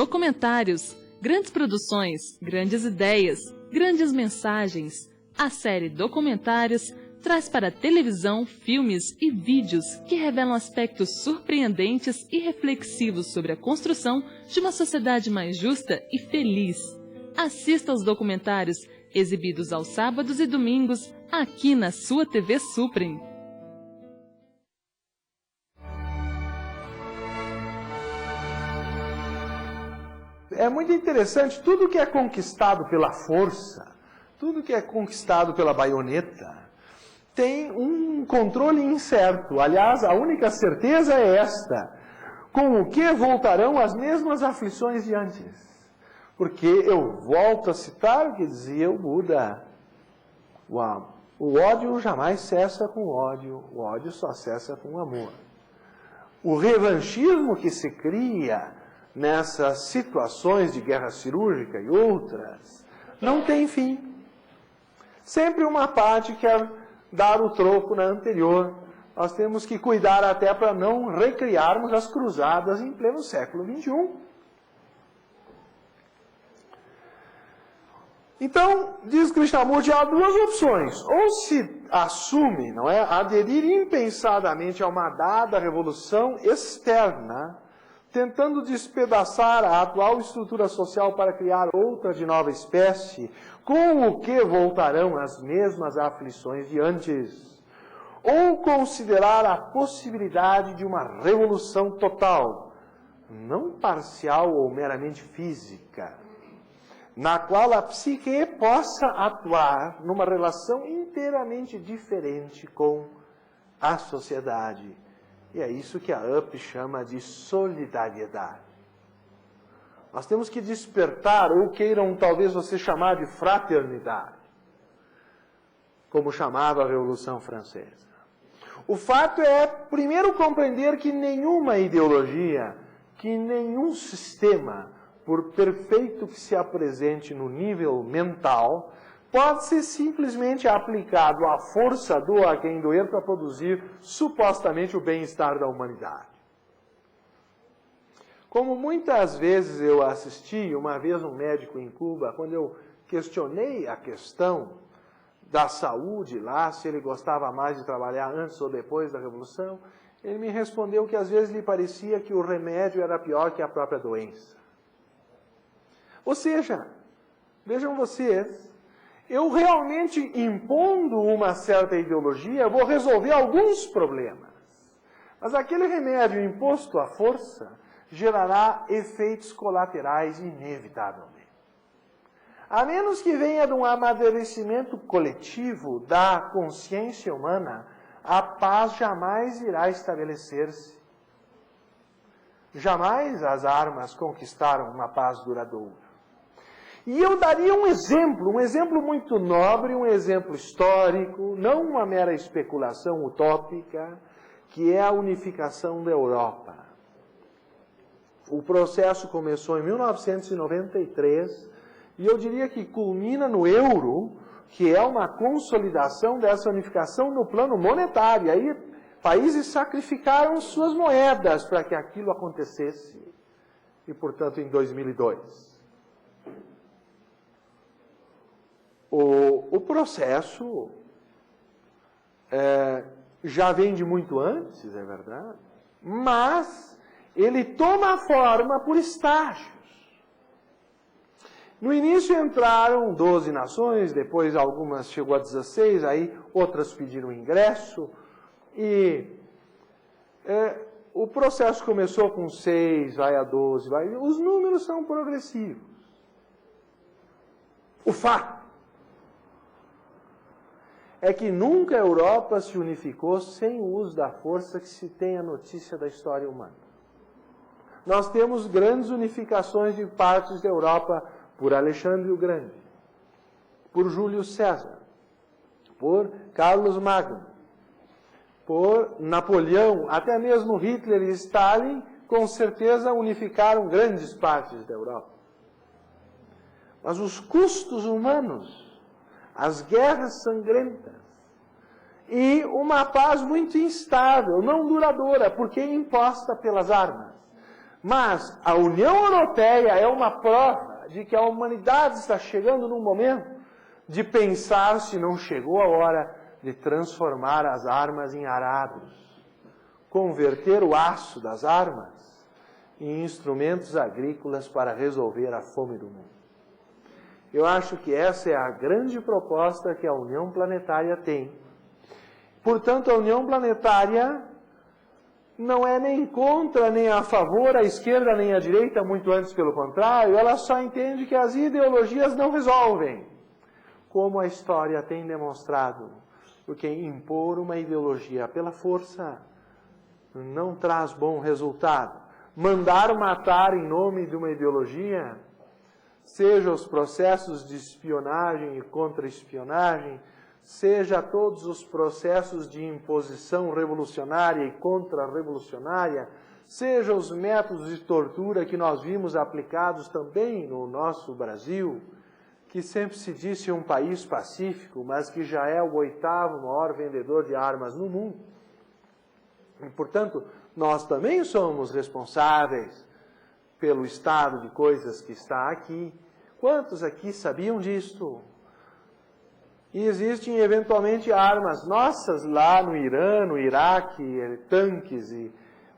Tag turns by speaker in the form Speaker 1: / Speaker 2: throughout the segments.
Speaker 1: documentários, grandes produções, grandes ideias, grandes mensagens. A série Documentários traz para a televisão filmes e vídeos que revelam aspectos surpreendentes e reflexivos sobre a construção de uma sociedade mais justa e feliz. Assista aos documentários exibidos aos sábados e domingos aqui na sua TV Suprem.
Speaker 2: É muito interessante, tudo que é conquistado pela força, tudo que é conquistado pela baioneta, tem um controle incerto. Aliás, a única certeza é esta: com o que voltarão as mesmas aflições de antes. Porque eu volto a citar o que dizia o Buda: o ódio jamais cessa com ódio, o ódio só cessa com amor. O revanchismo que se cria nessas situações de guerra cirúrgica e outras não tem fim. Sempre uma parte quer dar o troco na anterior. Nós temos que cuidar até para não recriarmos as cruzadas em pleno século XXI. Então, diz Krishnamurti, há duas opções. Ou se assume, não é, aderir impensadamente a uma dada revolução externa, tentando despedaçar a atual estrutura social para criar outra de nova espécie, com o que voltarão as mesmas aflições de antes. Ou considerar a possibilidade de uma revolução total, não parcial ou meramente física, na qual a psique possa atuar numa relação inteiramente diferente com a sociedade. E é isso que a UP chama de solidariedade. Nós temos que despertar, ou queiram talvez você chamar de fraternidade, como chamava a Revolução Francesa. O fato é, primeiro, compreender que nenhuma ideologia, que nenhum sistema, por perfeito que se apresente no nível mental, pode ser simplesmente aplicado à força do a quem doer para produzir supostamente o bem-estar da humanidade. Como muitas vezes eu assisti, uma vez um médico em Cuba, quando eu questionei a questão da saúde lá, se ele gostava mais de trabalhar antes ou depois da Revolução, ele me respondeu que às vezes lhe parecia que o remédio era pior que a própria doença. Ou seja, vejam vocês, eu realmente, impondo uma certa ideologia, vou resolver alguns problemas. Mas aquele remédio imposto à força gerará efeitos colaterais inevitavelmente. A menos que venha de um amadurecimento coletivo da consciência humana, a paz jamais irá estabelecer-se. Jamais as armas conquistaram uma paz duradoura. E eu daria um exemplo muito nobre, um exemplo histórico, não uma mera especulação utópica, que é a unificação da Europa. O processo começou em 1993, e eu diria que culmina no euro, que é uma consolidação dessa unificação no plano monetário. E aí, países sacrificaram suas moedas para que aquilo acontecesse. E, portanto, em 2002. O processo já vem de muito antes, é verdade, mas ele toma forma por estágios. No início entraram 12 nações, depois algumas chegou a 16, aí outras pediram ingresso, e o processo começou com 6, vai a 12, os números são progressivos. O fato é que nunca a Europa se unificou sem o uso da força que se tem a notícia da história humana. Nós temos grandes unificações de partes da Europa por Alexandre o Grande, por Júlio César, por Carlos Magno, por Napoleão, até mesmo Hitler e Stalin, com certeza unificaram grandes partes da Europa. Mas os custos humanos, as guerras sangrentas e uma paz muito instável, não duradoura, porque imposta pelas armas, Mas a União Europeia é uma prova de que a humanidade está chegando num momento de pensar se não chegou a hora de transformar as armas em arados, converter o aço das armas em instrumentos agrícolas para resolver a fome do mundo. Eu acho que essa é a grande proposta que a União Planetária tem. Portanto, a União Planetária não é nem contra, nem a favor, a esquerda, nem a direita, muito antes pelo contrário, ela só entende que as ideologias não resolvem, como a história tem demonstrado, porque impor uma ideologia pela força não traz bom resultado. Mandar matar em nome de uma ideologia, seja os processos de espionagem e contra-espionagem, seja todos os processos de imposição revolucionária e contra-revolucionária, seja os métodos de tortura que nós vimos aplicados também no nosso Brasil, que sempre se disse um país pacífico, mas que já é o 8º maior vendedor de armas no mundo. E, portanto, nós também somos responsáveis pelo estado de coisas que está aqui. Quantos aqui sabiam disto? E existem eventualmente armas nossas lá no Irã, no Iraque, tanques e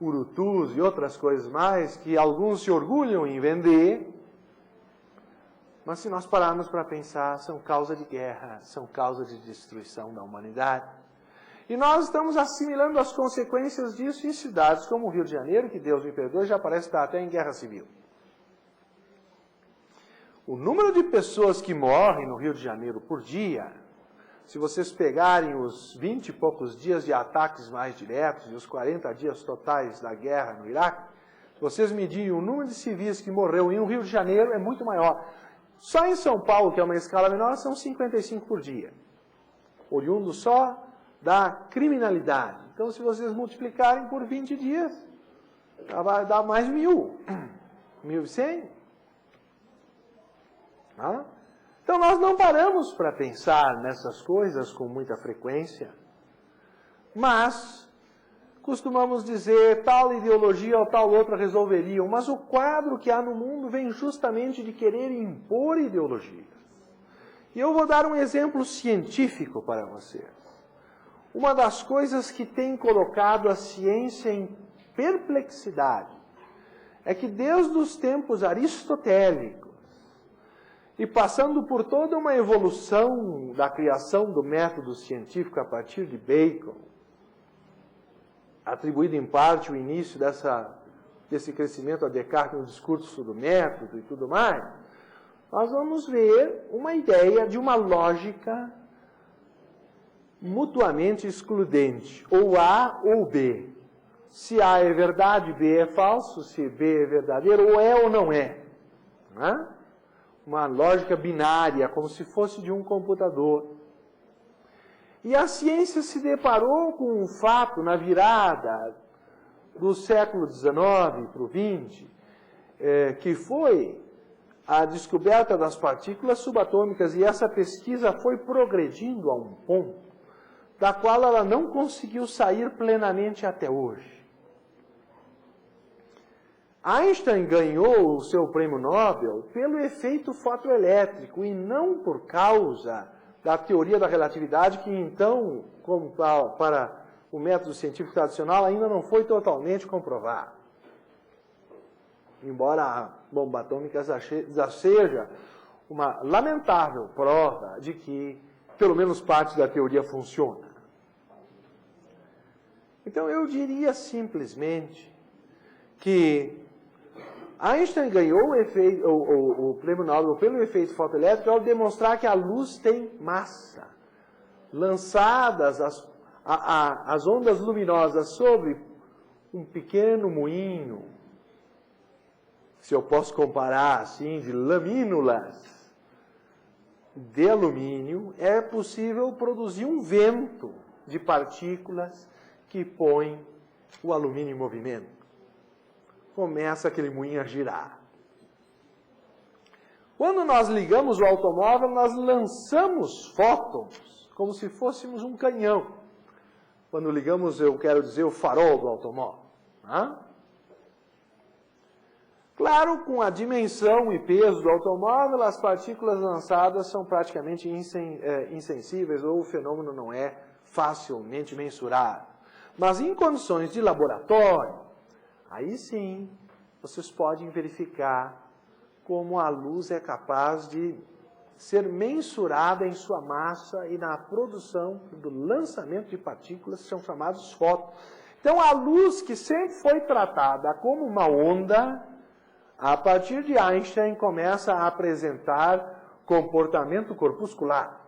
Speaker 2: urutus e outras coisas mais, que alguns se orgulham em vender, mas se nós pararmos para pensar, são causa de guerra, são causa de destruição da humanidade. E nós estamos assimilando as consequências disso em cidades como o Rio de Janeiro, que Deus me perdoe, já parece estar até em guerra civil. O número de pessoas que morrem no Rio de Janeiro por dia, se vocês pegarem os 20 e poucos dias de ataques mais diretos e os 40 dias totais da guerra no Iraque, se vocês medirem o número de civis que morreu em Rio de Janeiro, é muito maior. Só em São Paulo, que é uma escala menor, são 55 por dia. Oriundo só da criminalidade. Então, se vocês multiplicarem por 20 dias, vai dar mais 1.000. 1.100. Então, nós não paramos para pensar nessas coisas com muita frequência, mas costumamos dizer tal ideologia ou tal outra resolveriam, mas o quadro que há no mundo vem justamente de querer impor ideologias. E eu vou dar um exemplo científico para vocês. Uma das coisas que tem colocado a ciência em perplexidade é que desde os tempos aristotélicos, e passando por toda uma evolução da criação do método científico a partir de Bacon, atribuído em parte o início desse crescimento a Descartes no discurso do método e tudo mais, nós vamos ver uma ideia de uma lógica mutuamente excludente, ou A ou B. Se A é verdade, B é falso, se B é verdadeiro, ou é ou não é. Não é? Uma lógica binária, como se fosse de um computador. E a ciência se deparou com um fato na virada do século XIX para o XX, que foi a descoberta das partículas subatômicas, e essa pesquisa foi progredindo a um ponto da qual ela não conseguiu sair plenamente até hoje. Einstein ganhou o seu prêmio Nobel pelo efeito fotoelétrico e não por causa da teoria da relatividade, que então, como para o método científico tradicional, ainda não foi totalmente comprovado. Embora a bomba atômica já seja uma lamentável prova de que pelo menos parte da teoria funciona. Então eu diria simplesmente que Einstein ganhou o prêmio Nobel pelo efeito fotoelétrico ao demonstrar que a luz tem massa. Lançadas as ondas luminosas sobre um pequeno moinho, se eu posso comparar assim, de lamínulas de alumínio, é possível produzir um vento de partículas que põe o alumínio em movimento. Começa aquele moinho a girar. Quando nós ligamos o automóvel, nós lançamos fótons, como se fôssemos um canhão. Quando ligamos, eu quero dizer, o farol do automóvel. Claro, com a dimensão e peso do automóvel, as partículas lançadas são praticamente insensíveis ou o fenômeno não é facilmente mensurável. Mas em condições de laboratório, aí sim, vocês podem verificar como a luz é capaz de ser mensurada em sua massa e na produção do lançamento de partículas que são chamados fótons. Então, a luz que sempre foi tratada como uma onda, a partir de Einstein começa a apresentar comportamento corpuscular.